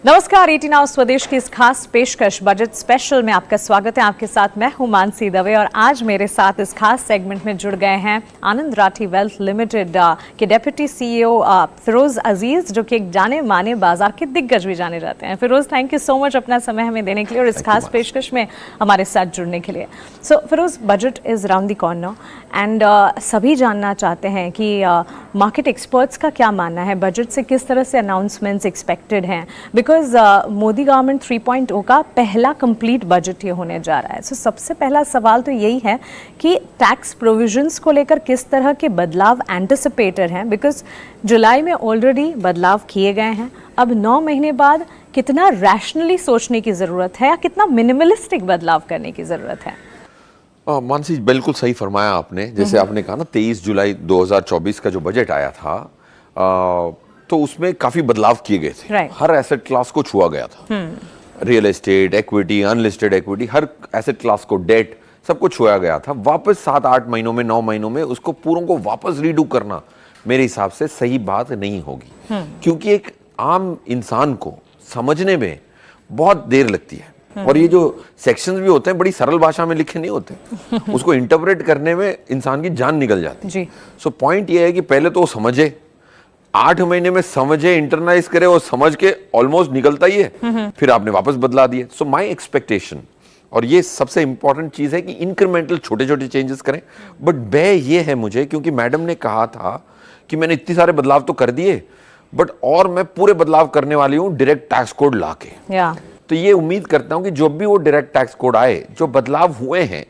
नमस्कार, 18 आवर्स स्वदेश की इस खास पेशकश बजट स्पेशल में आपका स्वागत है। आपके साथ मैं हूं मानसी दवे और आज मेरे साथ इस खास सेगमेंट में जुड़ गए हैं आनंद राठी वेल्थ लिमिटेड के डेप्यूटी सीईओ फिरोज अजीज, जो कि एक जाने माने बाजार के दिग्गज भी जाने जाते हैं। Firoz, thank you so much अपना समय हमें देने के लिए और इस खास पेशकश में हमारे साथ जुड़ने के लिए। So Firoz, budget is round the corner and सभी जानना चाहते हैं कि मार्केट एक्सपर्ट्स का क्या मानना है, बजट से किस तरह से अनाउंसमेंट्स एक्सपेक्टेड हैं, बिकॉज मोदी गवर्नमेंट 3.0 का पहला कंप्लीट बजट ये होने जा रहा है। सो सबसे पहला सवाल तो यही है कि टैक्स प्रोविजंस को लेकर किस तरह के बदलाव एंटिसिपेटेड हैं, बिकॉज जुलाई में ऑलरेडी बदलाव किए गए हैं। अब 9 महीने बाद कितना रैशनली सोचने की ज़रूरत है या कितना मिनिमलिस्टिक बदलाव करने की ज़रूरत है? मानसी, बिल्कुल सही फरमाया आपने। जैसे आपने कहा ना, 23 जुलाई 2024 का जो बजट आया था तो उसमें काफी बदलाव किए गए थे। हर एसेट क्लास को छुआ गया था। Real estate, equity, unlisted equity, हर एसेट क्लास को, डेट, सबको छुआ गया था। वापस 7-8 महीनों में, 9 महीनों में उसको पूरों को वापस रीडू करना मेरे हिसाब से सही बात नहीं होगी, क्योंकि एक आम इंसान को समझने में बहुत देर लगती है। और ये जो सेक्शंस भी होते हैं बड़ी सरल भाषा में लिखे नहीं होते, उसको इंटरप्रेट करने में इंसान की जान निकल जाती है। सो पॉइंट ये है कि पहले तो वो समझे, 8 महीने में समझे, इंटरनाइज करे और समझ के ऑलमोस्ट निकलता ही है, फिर आपने वापस बदला दिए। सो माय एक्सपेक्टेशन, और ये सबसे इंपॉर्टेंट चीज है कि इंक्रीमेंटल छोटे छोटे चेंजेस करें। बट भय ये है मुझे, क्योंकि मैडम ने कहा था कि मैंने इतने सारे बदलाव तो कर दिए, बट और मैं पूरे बदलाव करने वाली हूं डायरेक्ट टैक्स कोड लाके। तो ये उम्मीद करता हूं कि जो भी वो डायरेक्ट टैक्स कोड आए, जो बदलाव हुए हैं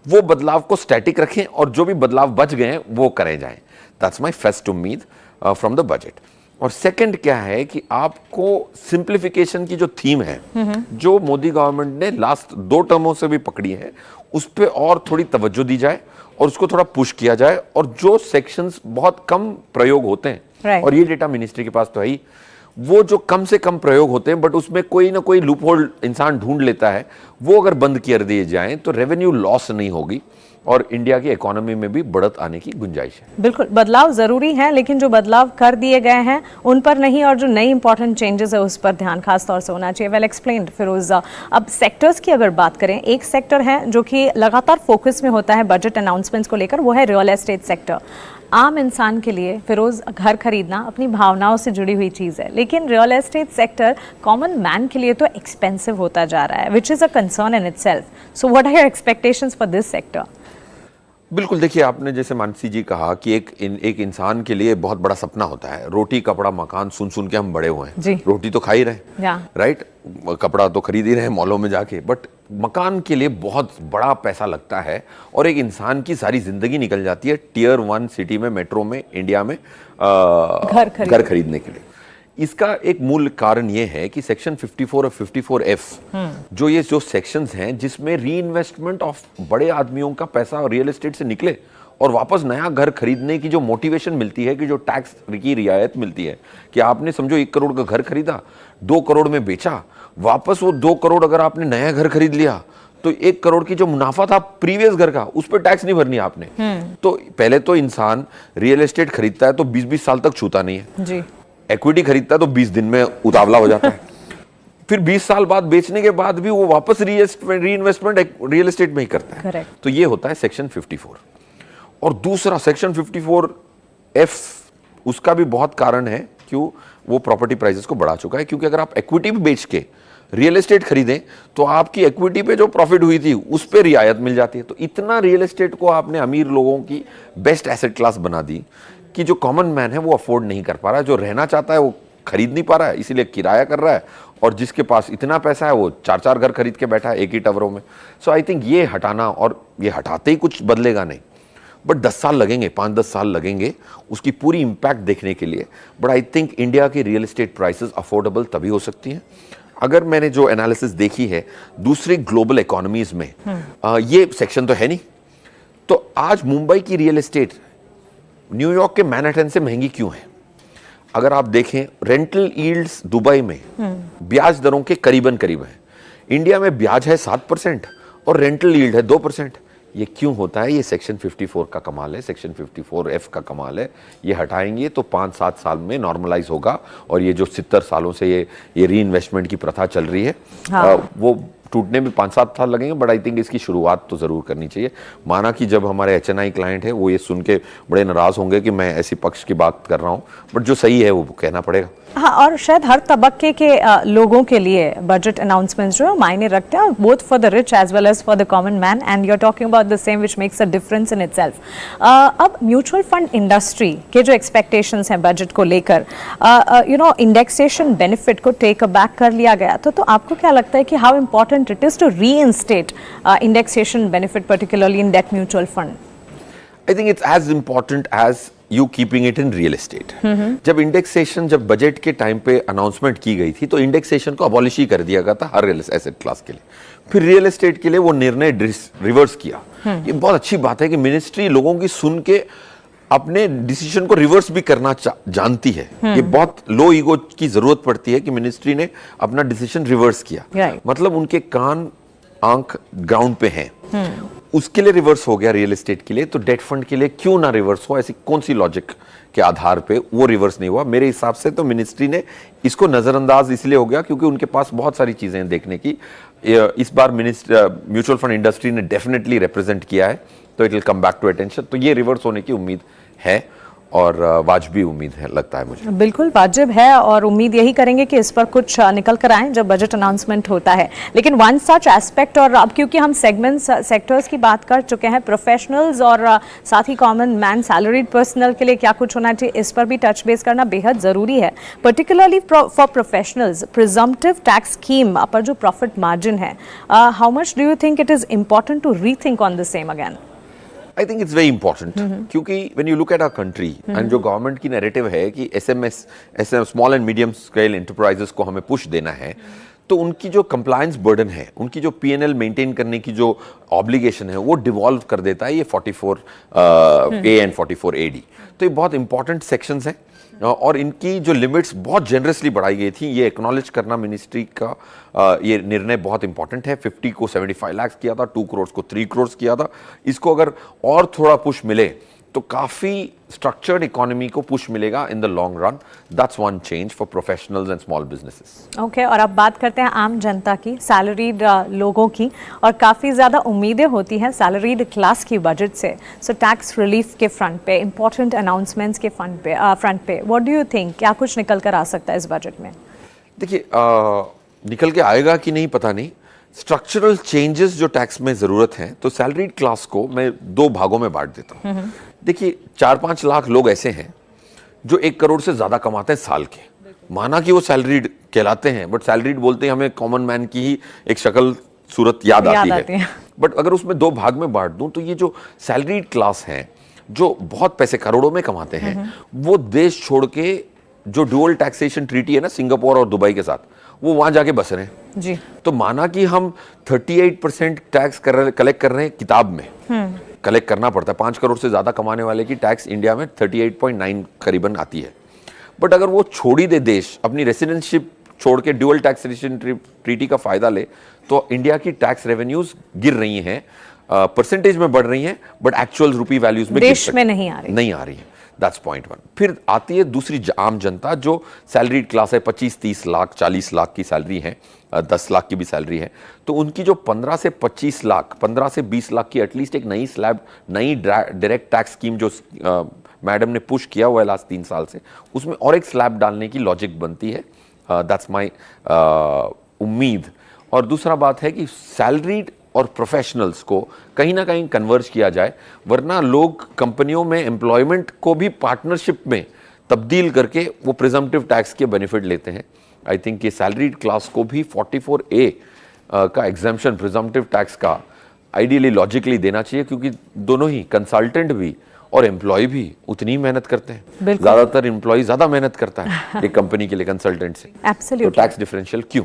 वो बदलाव को स्टैटिक रखें और जो भी बदलाव बच गए हैं वो करे जाएं। दैट्स माय फर्स्ट उम्मीद फ्रॉम द बजट। और सेकंड क्या है कि आपको सिंप्लीफिकेशन की जो थीम है, जो मोदी गवर्नमेंट ने लास्ट 2 टर्मों से भी पकड़ी है, उस पर और थोड़ी तवज्जो दी जाए और उसको थोड़ा पुश किया जाए। और जो सेक्शंस बहुत कम प्रयोग होते हैं, और ये डेटा मिनिस्ट्री के पास तो है ही, वो जो कम से कम प्रयोग होते हैं बट उसमें कोई ना कोई लूप होल इंसान ढूंढ लेता है, वो अगर बंद कर दिए जाएं तो रेवेन्यू लॉस नहीं होगी और इंडिया की इकोनॉमी में भी बढ़त आने की गुंजाइश है। बिल्कुल, बदलाव जरूरी है, लेकिन जो बदलाव कर दिए गए हैं उन पर नहीं, और जो नई इंपॉर्टेंट चेंजेस है उस पर ध्यान खास तौर से होना चाहिए। Well explained Firoz. अब सेक्टर्स की अगर बात करें, एक सेक्टर है जो कि लगातार फोकस में होता है बजट अनाउंसमेंट्स को लेकर, वो है रियल एस्टेट सेक्टर। आम इंसान के लिए फिरोज, घर खरीदना अपनी भावनाओं से जुड़ी हुई चीज़ है, लेकिन real estate sector common man के लिए तो एक्सपेंसिव होता जा रहा है, which is a concern in itself. So what are your expectations for this sector? बिल्कुल, देखिए, आपने जैसे मानसी जी कहा कि एक इंसान के लिए बहुत बड़ा सपना होता है, रोटी कपड़ा मकान सुन सुन के हम बड़े हुए हैं। रोटी तो खा ही रहे, राइट, कपड़ा तो खरीद ही रहे हैं मॉलों में जाके, बट मकान के लिए बहुत बड़ा पैसा लगता है और एक इंसान की सारी जिंदगी निकल जाती है टियर 1 सिटी में, मेट्रो में, इंडिया में घर खरीदने के लिए। इसका एक मूल कारण ये है कि सेक्शन 54 और 54F जो सेक्शंस हैं जिसमें री इन्वेस्टमेंट ऑफ बड़े आदमियों का पैसा रियल एस्टेट से निकले और वापस नया घर खरीदने की जो मोटिवेशन मिलती है, कि जो टैक्स की रियायत मिलती है, कि आपने समझो 1 करोड़ का घर खरीदा, 2 करोड़ में बेचा, वापस वो 2 करोड़ अगर आपने नया घर खरीद लिया तो 1 करोड़ की जो मुनाफा था प्रीवियस घर का, उस पर टैक्स नहीं भरनी आपने। तो पहले तो इंसान रियल एस्टेट खरीदता है तो 20-20 साल तक छूता नहीं है जी। इक्विटी खरीदता है तो 20 दिन में उतावला हो जाता है। फिर 20 साल बाद बेचने के बाद भी वो वापस री इन्वेस्टमेंट रियल एस्टेट में ही करता है। Correct. तो ये होता है सेक्शन 54। और दूसरा सेक्शन 54F, उसका भी बहुत कारण है, क्यों? वो प्रॉपर्टी प्राइसेस को बढ़ा चुका है, क्योंकि अगर आप इक्विटी भी बेच के रियल एस्टेट खरीदें तो आपकी इक्विटी पे जो प्रॉफिट हुई थी उस पे रियायत मिल जाती है। तो इतना रियल एस्टेट को आपने अमीर लोगों की बेस्ट एसेट क्लास बना दी कि जो कॉमन मैन है वो अफोर्ड नहीं कर पा रहा है, जो रहना चाहता है वो खरीद नहीं पा रहा है, इसीलिए किराया कर रहा है, और जिसके पास इतना पैसा है वो 4-4 घर खरीद के बैठा है एक ही टवरों में। सो आई थिंक ये हटाना, और ये हटाते ही कुछ बदलेगा नहीं, बट 10 साल लगेंगे, 5-10 साल लगेंगे उसकी पूरी इम्पैक्ट देखने के लिए। बट आई थिंक इंडिया की रियल एस्टेट प्राइसेस अफोर्डेबल तभी हो सकती हैं। अगर मैंने जो एनालिसिस देखी है दूसरी ग्लोबल इकोनॉमीज में, ये सेक्शन तो है नहीं, तो आज मुंबई की रियल एस्टेट न्यूयॉर्क के मैनहट्टन से महंगी क्यों है? अगर आप देखें, रेंटल यील्ड्स दुबई में ब्याज दरों के करीबन करीब है। इंडिया में ब्याज है 7% और रेंटल यील्ड है 2%। ये क्यों होता है? ये सेक्शन 54 का कमाल है, सेक्शन 54F का कमाल है। ये हटाएंगे तो 5-7 साल में नॉर्मलाइज होगा और ये जो 70 सालों से ये री इन्वेस्टमेंट की प्रथा चल रही है, वो टूटने में 5-7 साल लगेंगे, बट आई थिंक इसकी शुरुआत तो जरूर करनी चाहिए। माना कि जब हमारे HNI क्लाइंट है वो ये सुन के बड़े नाराज होंगे कि मैं ऐसी पक्ष की बात कर रहा हूँ, बट जो सही है वो कहना पड़ेगा। हाँ, और शायद हर तबक्के के लोगों के लिए बजट अनाउंसमेंट्स जो है मायने रखते हैं, both for the rich as well as for the common man, and you are talking about the same which makes a difference in itself. अब म्यूचुअल फंड इंडस्ट्री के जो एक्सपेक्टेशंस हैं बजट को लेकर, इंडेक्सेशन बेनिफिट को take back कर लिया गया, तो आपको क्या लगता है कि how important it is to reinstate indexation benefit particularly in debt mutual fund? I think it's as important as you keeping it in real estate. जब इंडेक्सेशन, जब बजट के टाइम पे अनाउंसमेंट की गई थी तो इंडेक्सेशन को अबॉलिश ही कर दिया गया था हर रियल एसेट क्लास के लिए। फिर रियल एस्टेट के लिए वो निर्णय रिवर्स किया। ये बहुत अच्छी बात है कि मिनिस्ट्री लोगों की सुन के अपने डिसीजन को रिवर्स भी करना जानती है। ये बहुत लो ईगो की जरूरत पड़ती है कि मिनिस्ट्री ने अपना डिसीजन रिवर्स किया। मतलब उनके कान आंख ग्राउंड पे हैं। उसके लिए रिवर्स हो गया रियल एस्टेट के लिए, तो डेट फंड के लिए क्यों ना रिवर्स हो? ऐसी कौन सी लॉजिक के आधार पे वो रिवर्स नहीं हुआ? मेरे हिसाब से तो मिनिस्ट्री ने इसको नजरअंदाज इसलिए हो गया क्योंकि उनके पास बहुत सारी चीजें देखने की। इस बार म्यूचुअल फंड इंडस्ट्री ने डेफिनेटली रिप्रेजेंट किया है, तो it will come back to attention. तो ये रिवर्स होने की उम्मीद है और वाजिबी उम्मीद है, लगता है मुझे। बिल्कुल वाजिब है और उम्मीद यही करेंगे कि इस पर कुछ निकल कर आए जब बजट अनाउंसमेंट होता है। लेकिन वन सच एस्पेक्ट, और अब क्योंकि हम सेगमेंट्स सेक्टर्स की बात कर चुके हैं, प्रोफेशनल्स और साथ ही कॉमन मैन, सैलरीड पर्सनल के लिए क्या कुछ होना चाहिए, इस पर भी टच बेस करना बेहद ज़रूरी है। Particularly for professionals, presumptive tax scheme पर जो प्रॉफिट मार्जिन है, how much do you think it is important to rethink on the same again? I think it's very important क्योंकि when you look at our country and जो government की narrative है कि small and medium scale enterprises को हमें push देना है, तो उनकी जो कंप्लायंस बर्डन है, उनकी जो P&L मेंटेन करने की जो ऑब्लिगेशन है, वो डिवॉल्व कर देता है ये 44A एंड 44AD। तो ये बहुत इंपॉर्टेंट सेक्शंस हैं और इनकी जो लिमिट्स बहुत जेनरसली बढ़ाई गई थी। ये एक्नॉलेज करना मिनिस्ट्री का ये निर्णय बहुत इंपॉर्टेंट है। 50 को 75 लाख किया था, 2 करोड़ को 3 करोड़ किया था। इसको अगर और थोड़ा पुश मिले तो काफी स्ट्रक्चर्ड इकोनॉमी को पुश मिलेगा in the long run. That's one change for professionals and small businesses. Okay, और अब बात करते हैं आम जनता की, सैलरीड लोगों की, और काफ़ी ज़्यादा उम्मीदें होती हैं सैलरीड क्लास की बजट से। सो टैक्स रिलीफ के फ्रंट पे, इंपॉर्टेंट अनाउंसमेंट्स के फ्रंट पे व्हाट डू यू थिंक, क्या कुछ निकल कर आ सकता है इस बजट में? देखिए, निकल के आएगा कि नहीं पता नहीं। स्ट्रक्चरल चेंजेस जो टैक्स में जरूरत है, तो सैलरीड क्लास को मैं 2 भागों में बांट देता हूँ। देखिए, 4-5 लाख लोग ऐसे हैं जो 1 करोड़ से ज्यादा कमाते हैं साल के। माना कि वो सैलरीड कहलाते हैं, बट सैलरीड बोलते हैं हमें कॉमन मैन की ही एक शक्ल सूरत याद आती है। बट अगर उसमें 2 भाग में बांट दूं तो ये जो सैलरीड क्लास है, जो बहुत पैसे करोड़ों में कमाते हैं, वो देश छोड़ के जो डुअल टैक्सेशन ट्रीटी है ना सिंगापुर और दुबई के साथ, वो वहां जाके बस रहे हैं जी। तो माना कि हम 38% टैक्स कलेक्ट कर रहे हैं, किताब में कलेक्ट करना पड़ता है। 5 करोड़ से ज्यादा कमाने वाले की टैक्स इंडिया में 38.9 करीबन आती है। बट अगर वो छोड़ ही दे देश, अपनी रेसिडेंटशिप छोड़ के ड्यूअल टैक्सेशन ट्रीटी का फायदा ले, तो इंडिया की टैक्स रेवेन्यूज गिर रही हैं, परसेंटेज में बढ़ रही हैं, बट एक्चुअल रुपी वैल्यूज में देश में नहीं आ रही है। That's point 1। फिर आती है दूसरी आम जनता जो सैलरीड क्लास है, 25-30 लाख 40 लाख की सैलरी है, 10 लाख की भी सैलरी है, तो उनकी जो 15 से 25 लाख 15 से 20 लाख की एटलीस्ट एक नई स्लैब, नई डायरेक्ट टैक्स स्कीम जो मैडम ने पुश किया हुआ है लास्ट 3 साल से, उसमें और एक स्लैब डालने की लॉजिक बनती है। दैट्स माई उम्मीद। और दूसरा बात है कि सैलरीड और प्रोफेशनल्स को कहीं ना कहीं कन्वर्ज किया जाए, वरना लोग कंपनियों में एम्प्लॉयमेंट को भी पार्टनरशिप में तब्दील करके वो प्रिजम्पटिव टैक्स के बेनिफिट लेते हैं। आई थिंक ये सैलरीड क्लास को भी 44A का एग्जाम्पशन प्रिजम्पटिव टैक्स का आइडियली लॉजिकली देना चाहिए, क्योंकि दोनों ही कंसल्टेंट भी और एम्प्लॉय भी उतनी ही मेहनत करते हैं। ज्यादातर एम्प्लॉय ज्यादा मेहनत करता है एक कंपनी के लिए कंसल्टेंट से। Absolutely. तो टैक्स डिफरेंशियल क्यों?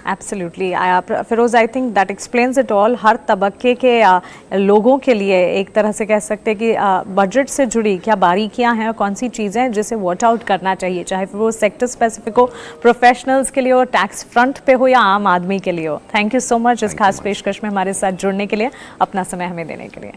Absolutely Firoz, I think that explains it all. हर तबक्के के लोगों के लिए एक तरह से कह सकते हैं कि बजट से जुड़ी क्या बारीकियां हैं और कौन सी चीज़ें हैं जिसे वॉच आउट करना चाहिए, चाहे फिर वो सेक्टर स्पेसिफिक हो, प्रोफेशनल्स के लिए हो, टैक्स फ्रंट पे हो या आम आदमी के लिए हो। थैंक यू सो मच इस खास पेशकश में हमारे साथ जुड़ने के लिए, अपना समय हमें देने के लिए।